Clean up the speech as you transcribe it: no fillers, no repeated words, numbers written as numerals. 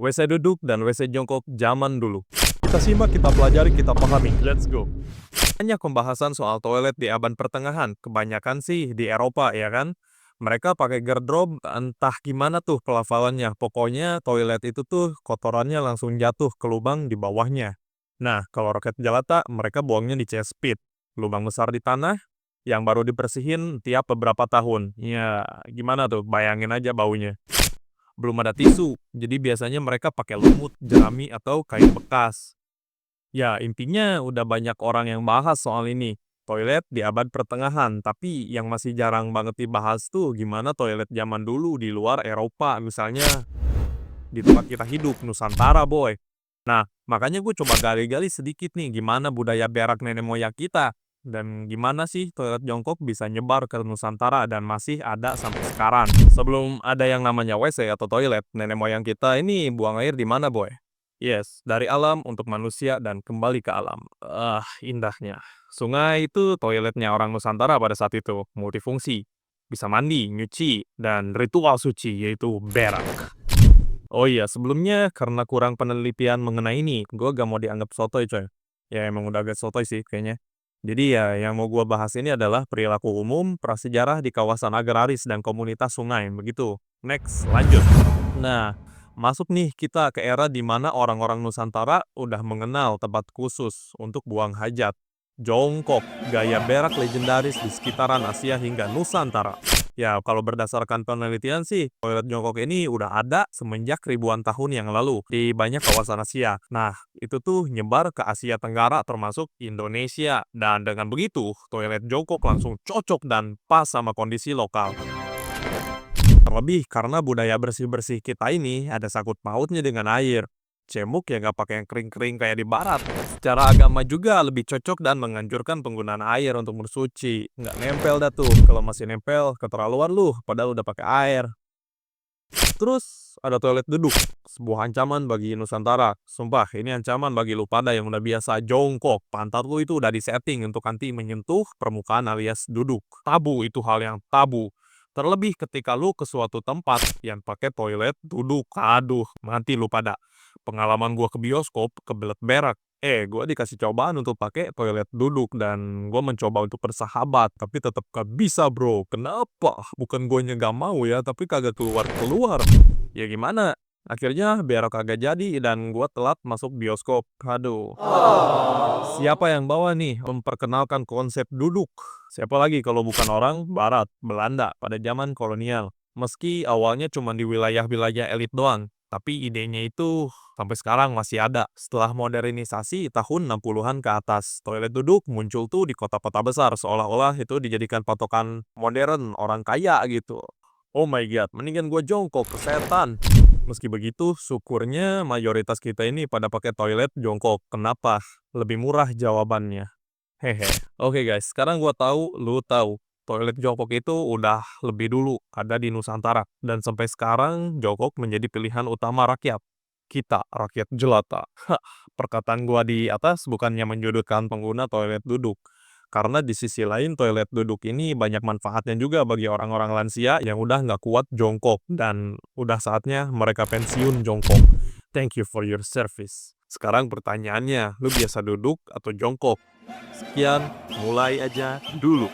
WC duduk dan WC jongkok zaman dulu. Kita simak, kita pelajari, kita pahami. Let's go. Banyak pembahasan soal toilet di abad pertengahan. Kebanyakan sih di Eropa, ya kan? Mereka pakai gerdrob, entah gimana tuh pelafalannya. Pokoknya toilet itu tuh kotorannya langsung jatuh ke lubang di bawahnya. Nah, kalau roket jelata, mereka buangnya di cesspit. Lubang besar di tanah, yang baru dibersihin tiap beberapa tahun. Ya, gimana tuh? Bayangin aja baunya. Belum ada tisu, jadi biasanya mereka pakai lumut, jerami, atau kain bekas. Ya, intinya udah banyak orang yang bahas soal ini. Toilet di abad pertengahan, tapi yang masih jarang banget dibahas tuh gimana toilet zaman dulu di luar Eropa, misalnya di tempat kita hidup, Nusantara, boy. Nah, makanya gue coba gali-gali sedikit nih gimana budaya berak nenek moyang kita. Dan gimana sih toilet jongkok bisa nyebar ke Nusantara dan masih ada sampai sekarang. Sebelum ada yang namanya WC atau toilet, nenek moyang kita ini buang air di mana, boy? Yes, dari alam untuk manusia dan kembali ke alam. Indahnya. Sungai itu toiletnya orang Nusantara pada saat itu, multifungsi. Bisa mandi, nyuci, dan ritual suci yaitu berak. Oh iya, sebelumnya karena kurang penelitian mengenai ini, gue gak mau dianggap sotoy, coy. Ya emang udah agak sotoy sih kayaknya. Jadi ya yang mau gue bahas ini adalah perilaku umum, prasejarah di kawasan agraris dan komunitas sungai, begitu. Next, lanjut. Nah, masuk nih kita ke era di mana orang-orang Nusantara udah mengenal tempat khusus untuk buang hajat. Jongkok, gaya berak legendaris di sekitaran Asia hingga Nusantara. Ya, kalau berdasarkan penelitian sih, toilet jongkok ini udah ada semenjak ribuan tahun yang lalu di banyak kawasan Asia. Nah, itu tuh nyebar ke Asia Tenggara termasuk Indonesia. Dan dengan begitu, toilet jongkok langsung cocok dan pas sama kondisi lokal. Terlebih karena budaya bersih-bersih kita ini ada sangkut pautnya dengan air. Cemuk ya nggak pakai yang kering-kering kayak di barat. Secara agama juga lebih cocok dan menganjurkan penggunaan air untuk bersuci. Nggak nempel dah tuh. Kalau masih nempel, keterlaluan lu, padahal udah pakai air. Terus ada toilet duduk. Sebuah ancaman bagi Nusantara. Sumpah, ini ancaman bagi lu pada yang udah biasa jongkok. Pantat lu itu udah disetting untuk nanti menyentuh permukaan alias duduk. Tabu, itu hal yang tabu. Terlebih ketika lu ke suatu tempat yang pakai toilet duduk. Aduh, mati lu pada. Pengalaman gua ke bioskop, kebelet berak. Gua dikasih cobaan untuk pakai toilet duduk dan gua mencoba untuk bersahabat, tapi tetap gak bisa, bro. Kenapa? Bukan guanya gak mau ya, tapi kagak keluar-keluar. Ya gimana? Akhirnya berak kagak jadi dan gua telat masuk bioskop. Aduh. Siapa yang bawa nih memperkenalkan konsep duduk? Siapa lagi kalau bukan orang Barat, Belanda pada zaman kolonial. Meski awalnya cuma di wilayah-wilayah elit doang, tapi idenya itu sampai sekarang masih ada. Setelah modernisasi tahun 60-an ke atas, toilet duduk muncul tuh di kota-kota besar, seolah-olah itu dijadikan patokan modern orang kaya gitu. Oh my god, mendingan gue jongkok ke setan. Meski begitu, syukurnya mayoritas kita ini pada pakai toilet jongkok. Kenapa? Lebih murah jawabannya. Hehe. Oke guys, sekarang gua tahu, lu tahu. Toilet jongkok itu udah lebih dulu ada di Nusantara. Dan sampai sekarang, jongkok menjadi pilihan utama rakyat. Kita, rakyat jelata. Perkataan gua di atas bukannya menjodohkan pengguna toilet duduk. Karena di sisi lain, toilet duduk ini banyak manfaatnya juga bagi orang-orang lansia yang udah nggak kuat jongkok. Dan udah saatnya mereka pensiun jongkok. Thank you for your service. Sekarang pertanyaannya, lu biasa duduk atau jongkok? Sekian, mulai aja dulu.